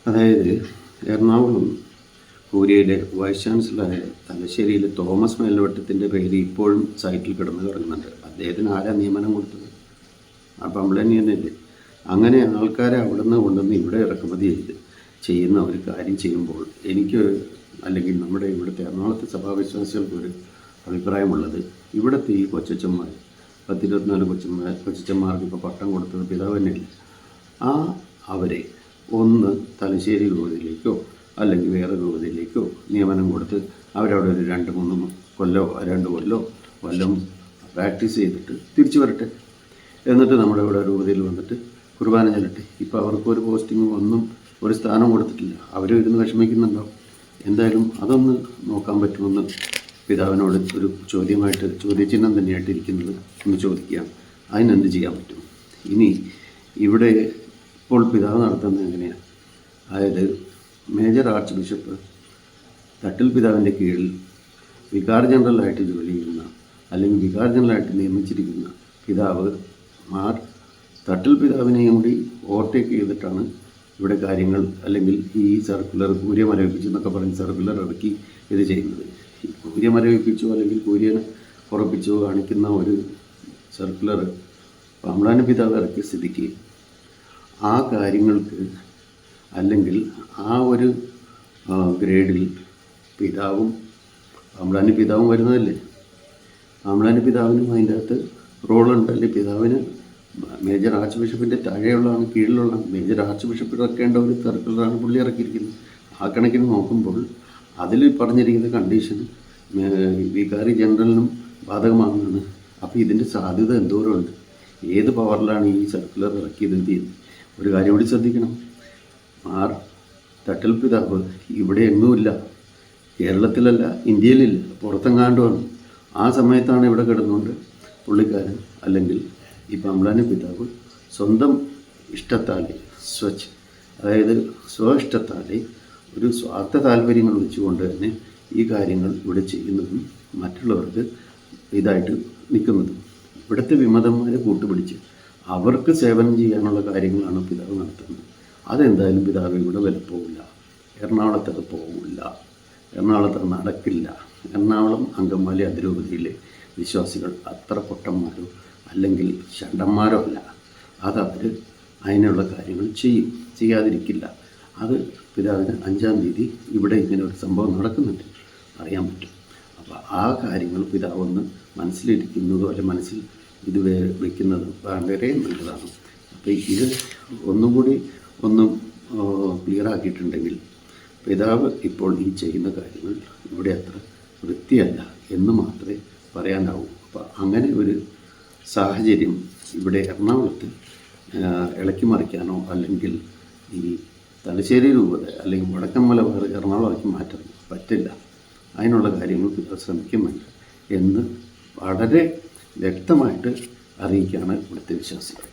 അതായത് എറണാകുളം കൂരിയയിലെ വൈസ് ചാൻസലറായ തലശ്ശേരിയിലെ തോമസ് മേൽവട്ടത്തിൻ്റെ പേര് ഇപ്പോഴും സൈറ്റിൽ കിടന്ന് കിടക്കുന്നുണ്ട്. അദ്ദേഹത്തിന് ആരാ നിയമനം കൊടുത്തത്? ആ പമ്പളനി തന്നെയല്ലേ? അങ്ങനെ ആൾക്കാരെ അവിടെ നിന്ന് കൊണ്ടുവന്ന് ഇവിടെ ഇറക്കുമതി ചെയ്യുന്ന ഒരു കാര്യം ചെയ്യുമ്പോൾ എനിക്ക് അല്ലെങ്കിൽ നമ്മുടെ ഇവിടുത്തെ എറണാകുളത്തെ സഭാവിശ്വാസികൾക്കൊരു അഭിപ്രായമുള്ളത്, ഇവിടുത്തെ ഈ കൊച്ചച്ചന്മാർ 10-24 കൊച്ചച്ചന്മാർക്ക് ഇപ്പോൾ പട്ടം കൊടുത്തത് പിതാവ് തന്നെയല്ല. അവരെ ഒന്ന് തലശ്ശേരി രൂപതയിലേക്കോ അല്ലെങ്കിൽ വേറെ രൂപതയിലേക്കോ നിയമനം കൊടുത്ത് അവരവിടെ ഒരു 2-3 കൊല്ലം പ്രാക്ടീസ് ചെയ്തിട്ട് തിരിച്ചു വരട്ടെ. എന്നിട്ട് നമ്മുടെ ഇവിടെ രൂപതയിൽ വന്നിട്ട് കുർബാന ചെല്ലട്ടെ. ഇപ്പോൾ അവർക്കൊരു പോസ്റ്റിങ്ങും ഒന്നും ഒരു സ്ഥാനം കൊടുത്തിട്ടില്ല. അവർ ഇരുന്ന് വിഷമിക്കുന്നുണ്ടാവും. എന്തായാലും അതൊന്ന് നോക്കാൻ പറ്റുമെന്ന് പിതാവിനോട് ഒരു ചോദ്യചിഹ്നം തന്നെയായിട്ട് ഇരിക്കുന്നത് ഒന്ന് ചോദിക്കുകയാണ്. അതിനെന്ത് ചെയ്യാൻ പറ്റും? ഇനി ഇവിടെ ഇപ്പോൾ പിതാവ് നടത്തുന്നത് എങ്ങനെയാണ്? അതായത് മേജർ ആർച്ച് ബിഷപ്പ് തട്ടിൽ പിതാവിൻ്റെ കീഴിൽ വികാർ ജനറലായിട്ട് ജോലി ചെയ്യുന്ന അല്ലെങ്കിൽ വികാർ ജനറലായിട്ട് നിയമിച്ചിരിക്കുന്ന പിതാവ് തട്ടിൽ പിതാവിനെയും കൂടി ഓവർടേക്ക് ചെയ്തിട്ടാണ് ഇവിടെ കാര്യങ്ങൾ, അല്ലെങ്കിൽ ഈ സർക്കുലർ കൂരിയ മരവിപ്പിച്ചു എന്നൊക്കെ പറഞ്ഞ് സർക്കുലർ ഇറക്കി ഇത് ചെയ്യുന്നത്. കൂരിയ മരവിപ്പിച്ചോ അല്ലെങ്കിൽ കൂരിയനെ ഉറപ്പിച്ചോ കാണിക്കുന്ന ഒരു സർക്കുലർ പാമ്പ്ളാനി പിതാവ് ഇറക്കിയ സ്ഥിതിക്ക് ആ കാര്യങ്ങൾക്ക് അല്ലെങ്കിൽ ആ ഒരു ഗ്രേഡിൽ പാമ്പ്ളാനി പിതാവും വരുന്നതല്ലേ? പാമ്പ്ളാനി പിതാവിനും അതിൻ്റെ അകത്ത് റോളുണ്ട്. അല്ലെങ്കിൽ പിതാവിന് മേജർ ആർച്ച് ബിഷപ്പിൻ്റെ താഴെയുള്ളതാണ്, കീഴിലുള്ളതാണ്. മേജർ ആർച്ച് ബിഷപ്പ് ഇറക്കേണ്ട ഒരു സർക്കുലറാണ് പുള്ളി ഇറക്കിയിരിക്കുന്നത്. ആ കണക്കിന് നോക്കുമ്പോൾ അതിൽ പറഞ്ഞിരിക്കുന്ന കണ്ടീഷൻ വികാരി ജനറലിനും ബാധകമാകുന്നതാണ്. അപ്പോൾ ഇതിൻ്റെ സാധ്യത എന്തോരമുണ്ട്? ഏത് പവറിലാണ് ഈ സർക്കുലർ ഇറക്കിയത് ചെയ്യുന്നത്? ഒരു കാര്യം കൂടി ശ്രദ്ധിക്കണം. തട്ടിൽ പിതാവ് ഇവിടെ എങ്ങുമില്ല, കേരളത്തിലല്ല, ഇന്ത്യയിലില്ല, പുറത്തെങ്ങാണ്ടുമാണ്. ആ സമയത്താണ് ഇവിടെ കിടന്നുകൊണ്ട് പുള്ളിക്കാരൻ അല്ലെങ്കിൽ ഈ പാമ്പ്ളാനി പിതാവ് സ്വന്തം ഇഷ്ടത്താലെ അതായത് സ്വഇഷ്ടത്താലെ ഒരു സ്വാർത്ഥ താല്പര്യങ്ങൾ വെച്ചുകൊണ്ട് തന്നെ ഈ കാര്യങ്ങൾ ഇവിടെ ചെയ്യുന്നതും മറ്റുള്ളവർക്ക് ഇതായിട്ട് നിൽക്കുന്നതും ഇവിടുത്തെ വിമതന്മാരെ കൂട്ടുപിടിച്ച് അവർക്ക് സേവനം ചെയ്യാനുള്ള കാര്യങ്ങളാണ് പിതാവ് നടത്തുന്നത്. അതെന്തായാലും പിതാവ് ഇവിടെ വിലപ്പോവില്ല. എറണാകുളത്ത് അത് പോവില്ല. എറണാകുളത്ത് അത് നടക്കില്ല. എറണാകുളം അങ്കമാലി അതിരൂപതയിലെ വിശ്വാസികൾ അത്ര പൊട്ടന്മാരോ അല്ലെങ്കിൽ ഷണ്ടന്മാരോ അല്ല. അതവർ അതിനുള്ള കാര്യങ്ങൾ ചെയ്യാതിരിക്കില്ല. അത് പിതാവിന് 5-ാം തീയതി ഇവിടെ ഇങ്ങനെ ഒരു സംഭവം നടക്കുന്നുണ്ട് അറിയാൻ പറ്റും. അപ്പോൾ ആ കാര്യങ്ങൾ പിതാവൊന്ന് മനസ്സിലിരിക്കുന്നതോ അല്ലെങ്കിൽ മനസ്സിൽ ഇത് വയ്ക്കുന്നത് വളരെ നല്ലതാണ്. അപ്പോൾ ഇത് ഒന്നുകൂടി ക്ലിയർ ആക്കിയിട്ടുണ്ടെങ്കിൽ പിതാവ് ഇപ്പോൾ ഈ ചെയ്യുന്ന കാര്യങ്ങൾ ഇവിടെ അത്ര വൃത്തിയല്ല എന്ന് മാത്രമേ പറയാനാവൂ. അപ്പോൾ അങ്ങനെ ഒരു സാഹചര്യം ഇവിടെ എറണാകുളത്ത് ഇളക്കി മറിക്കാനോ അല്ലെങ്കിൽ ഈ തലശ്ശേരി രൂപത അല്ലെങ്കിൽ വടക്കൻ മലബാർ എറണാകുളമാക്കി മാറ്റാൻ പറ്റില്ല. അതിനുള്ള കാര്യങ്ങൾ പിതാവ് ശ്രമിക്കുന്നുണ്ട് എന്ന് വളരെ വ്യക്തമായിട്ട് അറിയിക്കുകയാണ് ഇവിടുത്തെ വിശ്വാസികൾ.